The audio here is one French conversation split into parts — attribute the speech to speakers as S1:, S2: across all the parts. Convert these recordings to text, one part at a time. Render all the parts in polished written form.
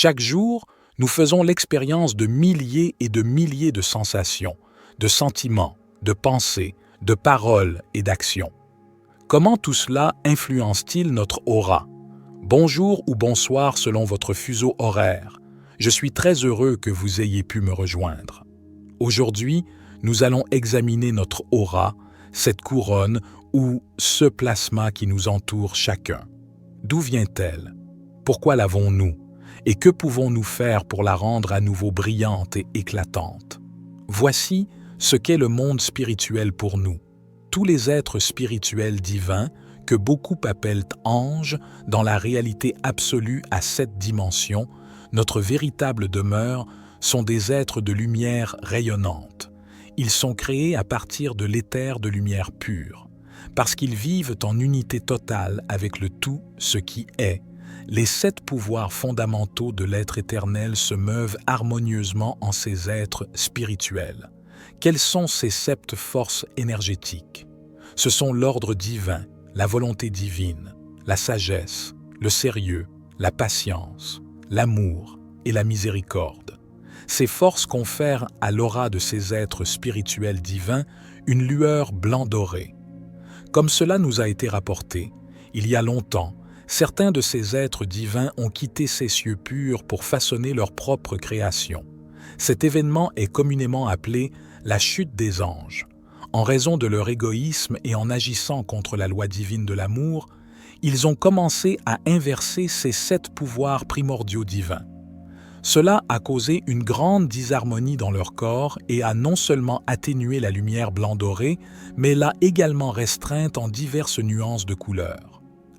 S1: Chaque jour, nous faisons l'expérience de milliers et de milliers de sensations, de sentiments, de pensées, de paroles et d'actions. Comment tout cela influence-t-il notre aura? Bonjour ou bonsoir selon votre fuseau horaire. Je suis très heureux que vous ayez pu me rejoindre. Aujourd'hui, nous allons examiner notre aura, cette couronne ou ce plasma qui nous entoure chacun. D'où vient-elle? Pourquoi l'avons-nous? Et que pouvons-nous faire pour la rendre à nouveau brillante et éclatante? Voici ce qu'est le monde spirituel pour nous. Tous les êtres spirituels divins, que beaucoup appellent anges, dans la réalité absolue à 7 dimensions, notre véritable demeure, sont des êtres de lumière rayonnante. Ils sont créés à partir de l'éther de lumière pure. Parce qu'ils vivent en unité totale avec le tout ce qui est, les 7 pouvoirs fondamentaux de l'être éternel se meuvent harmonieusement en ces êtres spirituels. Quelles sont ces 7 forces énergétiques? Ce sont l'ordre divin, la volonté divine, la sagesse, le sérieux, la patience, l'amour et la miséricorde. Ces forces confèrent à l'aura de ces êtres spirituels divins une lueur blanc-doré. Comme cela nous a été rapporté, il y a longtemps, certains de ces êtres divins ont quitté ces cieux purs pour façonner leur propre création. Cet événement est communément appelé la chute des anges. En raison de leur égoïsme et en agissant contre la loi divine de l'amour, ils ont commencé à inverser ces 7 pouvoirs primordiaux divins. Cela a causé une grande disharmonie dans leur corps et a non seulement atténué la lumière blanc-dorée, mais l'a également restreinte en diverses nuances de couleurs.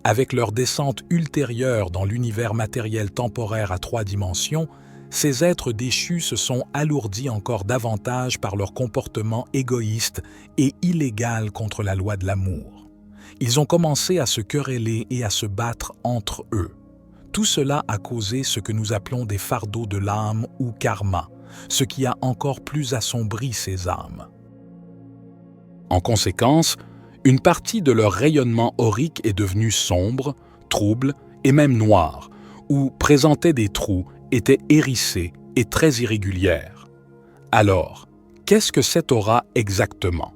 S1: Avec leur descente ultérieure dans l'univers matériel temporaire à 3 dimensions, ces êtres déchus se sont alourdis encore davantage par leur comportement égoïste et illégal contre la loi de l'amour. Ils ont commencé à se quereller et à se battre entre eux. Tout cela a causé ce que nous appelons des fardeaux de l'âme ou karma, ce qui a encore plus assombri ces âmes. En conséquence, une partie de leur rayonnement aurique est devenue sombre, trouble et même noire, ou présentait des trous, était hérissée et très irrégulière. Alors, qu'est-ce que cette aura exactement?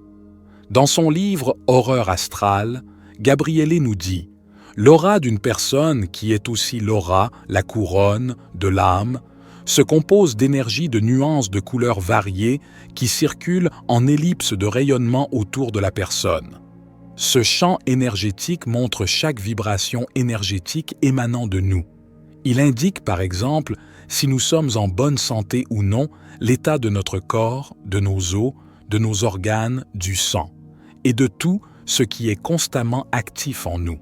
S1: Dans son livre « Horreur astrale », Gabriele nous dit « L'aura d'une personne, qui est aussi l'aura, la couronne, de l'âme, se compose d'énergies de nuances de couleurs variées qui circulent en ellipse de rayonnement autour de la personne. Ce champ énergétique montre chaque vibration énergétique émanant de nous. Il indique, par exemple, si nous sommes en bonne santé ou non, l'état de notre corps, de nos os, de nos organes, du sang, et de tout ce qui est constamment actif en nous.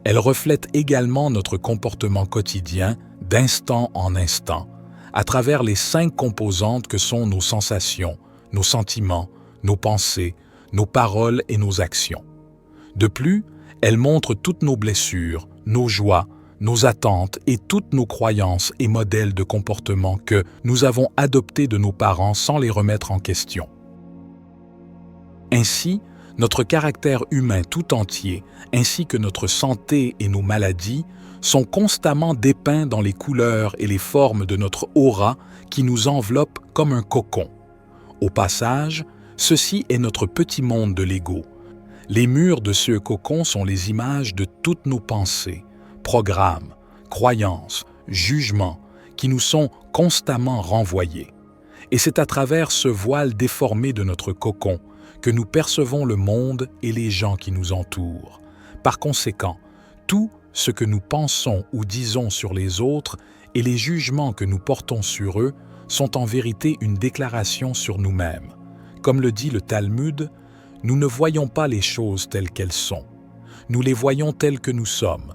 S1: Elle reflète également notre comportement quotidien, d'instant en instant, à travers les 5 composantes que sont nos sensations, nos sentiments, nos pensées, nos paroles et nos actions. De plus, elle montre toutes nos blessures, nos joies, nos attentes et toutes nos croyances et modèles de comportement que nous avons adoptés de nos parents sans les remettre en question. Ainsi, notre caractère humain tout entier, ainsi que notre santé et nos maladies, sont constamment dépeints dans les couleurs et les formes de notre aura qui nous enveloppe comme un cocon. Au passage, ceci est notre petit monde de l'ego. Les murs de ce cocon sont les images de toutes nos pensées, programmes, croyances, jugements qui nous sont constamment renvoyés. Et c'est à travers ce voile déformé de notre cocon que nous percevons le monde et les gens qui nous entourent. Par conséquent, tout ce que nous pensons ou disons sur les autres et les jugements que nous portons sur eux sont en vérité une déclaration sur nous-mêmes. Comme le dit le Talmud, nous ne voyons pas les choses telles qu'elles sont. Nous les voyons telles que nous sommes.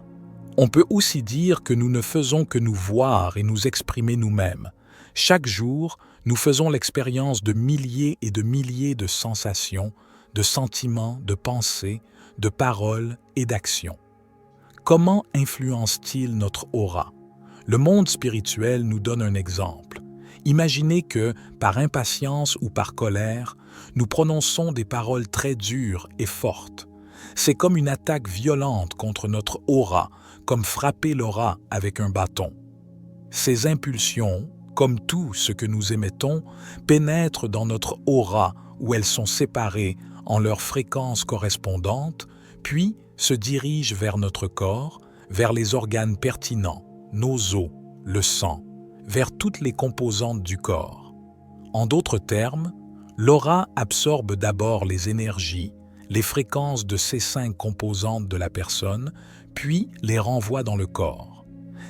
S1: On peut aussi dire que nous ne faisons que nous voir et nous exprimer nous-mêmes. Chaque jour, nous faisons l'expérience de milliers et de milliers de sensations, de sentiments, de pensées, de paroles et d'actions. Comment influence-t-il notre aura? Le monde spirituel nous donne un exemple. Imaginez que, par impatience ou par colère, nous prononçons des paroles très dures et fortes. C'est comme une attaque violente contre notre aura, comme frapper l'aura avec un bâton. Ces impulsions, comme tout ce que nous émettons, pénètrent dans notre aura où elles sont séparées en leurs fréquences correspondantes, puis se dirigent vers notre corps, vers les organes pertinents, nos os, le sang, vers toutes les composantes du corps. En d'autres termes, l'aura absorbe d'abord les énergies, les fréquences de ces 5 composantes de la personne, puis les renvoie dans le corps.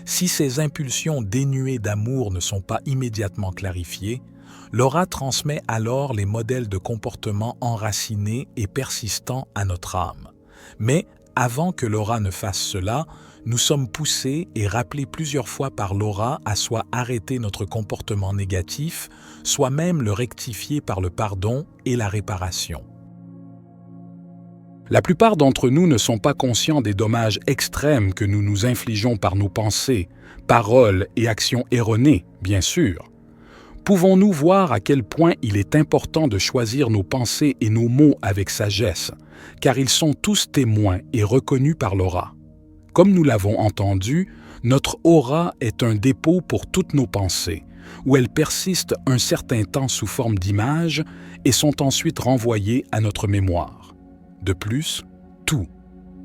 S1: Si ces impulsions dénuées d'amour ne sont pas immédiatement clarifiées, l'aura transmet alors les modèles de comportement enracinés et persistants à notre âme. Mais avant que l'aura ne fasse cela, nous sommes poussés et rappelés plusieurs fois par l'aura à soit arrêter notre comportement négatif, soit même le rectifier par le pardon et la réparation. La plupart d'entre nous ne sont pas conscients des dommages extrêmes que nous nous infligeons par nos pensées, paroles et actions erronées, bien sûr. Pouvons-nous voir à quel point il est important de choisir nos pensées et nos mots avec sagesse, car ils sont tous témoins et reconnus par l'aura. Comme nous l'avons entendu, notre aura est un dépôt pour toutes nos pensées, où elles persistent un certain temps sous forme d'images et sont ensuite renvoyées à notre mémoire. De plus, tout,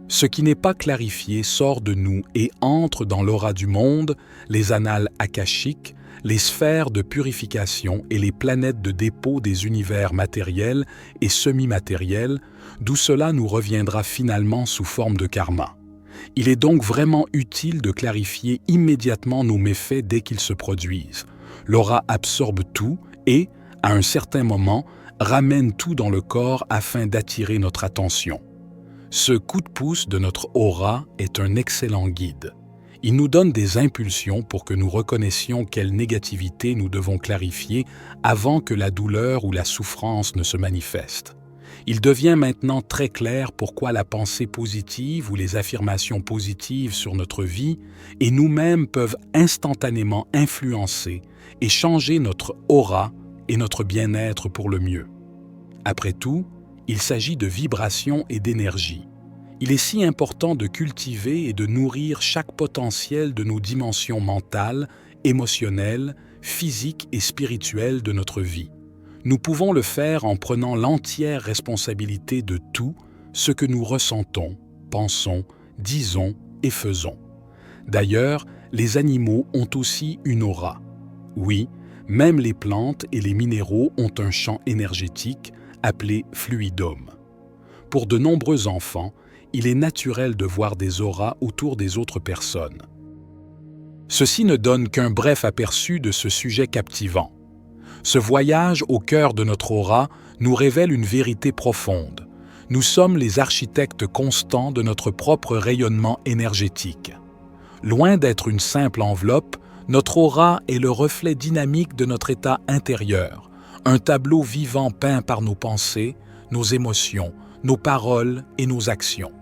S1: ce qui n'est pas clarifié sort de nous et entre dans l'aura du monde, les annales akashiques, les sphères de purification et les planètes de dépôt des univers matériels et semi-matériels, d'où cela nous reviendra finalement sous forme de karma. Il est donc vraiment utile de clarifier immédiatement nos méfaits dès qu'ils se produisent. L'aura absorbe tout et, à un certain moment, ramène tout dans le corps afin d'attirer notre attention. Ce coup de pouce de notre aura est un excellent guide. Il nous donne des impulsions pour que nous reconnaissions quelle négativité nous devons clarifier avant que la douleur ou la souffrance ne se manifeste. Il devient maintenant très clair pourquoi la pensée positive ou les affirmations positives sur notre vie et nous-mêmes peuvent instantanément influencer et changer notre aura et notre bien-être pour le mieux. Après tout, il s'agit de vibrations et d'énergie. Il est si important de cultiver et de nourrir chaque potentiel de nos dimensions mentales, émotionnelles, physiques et spirituelles de notre vie. Nous pouvons le faire en prenant l'entière responsabilité de tout ce que nous ressentons, pensons, disons et faisons. D'ailleurs, les animaux ont aussi une aura. Oui, même les plantes et les minéraux ont un champ énergétique appelé fluidome. Pour de nombreux enfants, il est naturel de voir des auras autour des autres personnes. Ceci ne donne qu'un bref aperçu de ce sujet captivant. Ce voyage au cœur de notre aura nous révèle une vérité profonde. Nous sommes les architectes constants de notre propre rayonnement énergétique. Loin d'être une simple enveloppe, notre aura est le reflet dynamique de notre état intérieur, un tableau vivant peint par nos pensées, nos émotions, nos paroles et nos actions.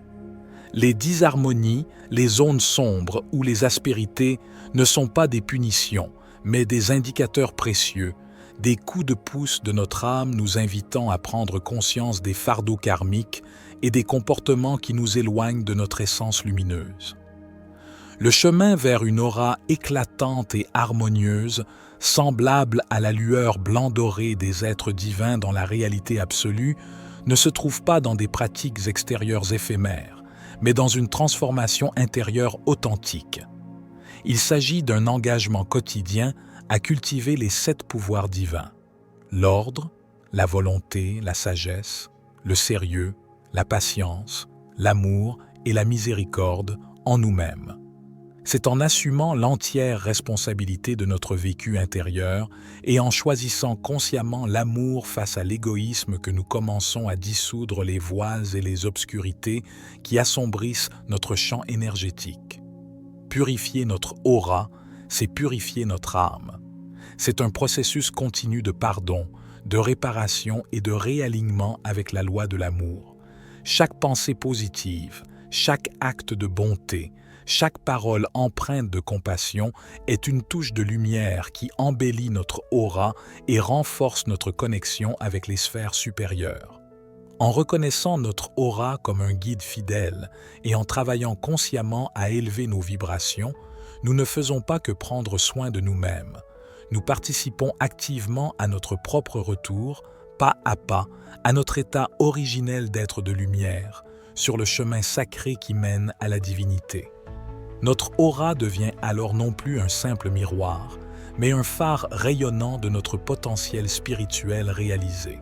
S1: Les disharmonies, les zones sombres ou les aspérités ne sont pas des punitions, mais des indicateurs précieux, des coups de pouce de notre âme nous invitant à prendre conscience des fardeaux karmiques et des comportements qui nous éloignent de notre essence lumineuse. Le chemin vers une aura éclatante et harmonieuse, semblable à la lueur blanc-dorée des êtres divins dans la réalité absolue, ne se trouve pas dans des pratiques extérieures éphémères, mais dans une transformation intérieure authentique. Il s'agit d'un engagement quotidien à cultiver les 7 pouvoirs divins: l'ordre, la volonté, la sagesse, le sérieux, la patience, l'amour et la miséricorde en nous-mêmes. C'est en assumant l'entière responsabilité de notre vécu intérieur et en choisissant consciemment l'amour face à l'égoïsme que nous commençons à dissoudre les voiles et les obscurités qui assombrissent notre champ énergétique. Purifier notre aura, c'est purifier notre âme. C'est un processus continu de pardon, de réparation et de réalignement avec la loi de l'amour. Chaque pensée positive, chaque acte de bonté, chaque parole empreinte de compassion est une touche de lumière qui embellit notre aura et renforce notre connexion avec les sphères supérieures. En reconnaissant notre aura comme un guide fidèle et en travaillant consciemment à élever nos vibrations, nous ne faisons pas que prendre soin de nous-mêmes. Nous participons activement à notre propre retour, pas à pas, à notre état originel d'être de lumière, sur le chemin sacré qui mène à la divinité. Notre aura devient alors non plus un simple miroir, mais un phare rayonnant de notre potentiel spirituel réalisé.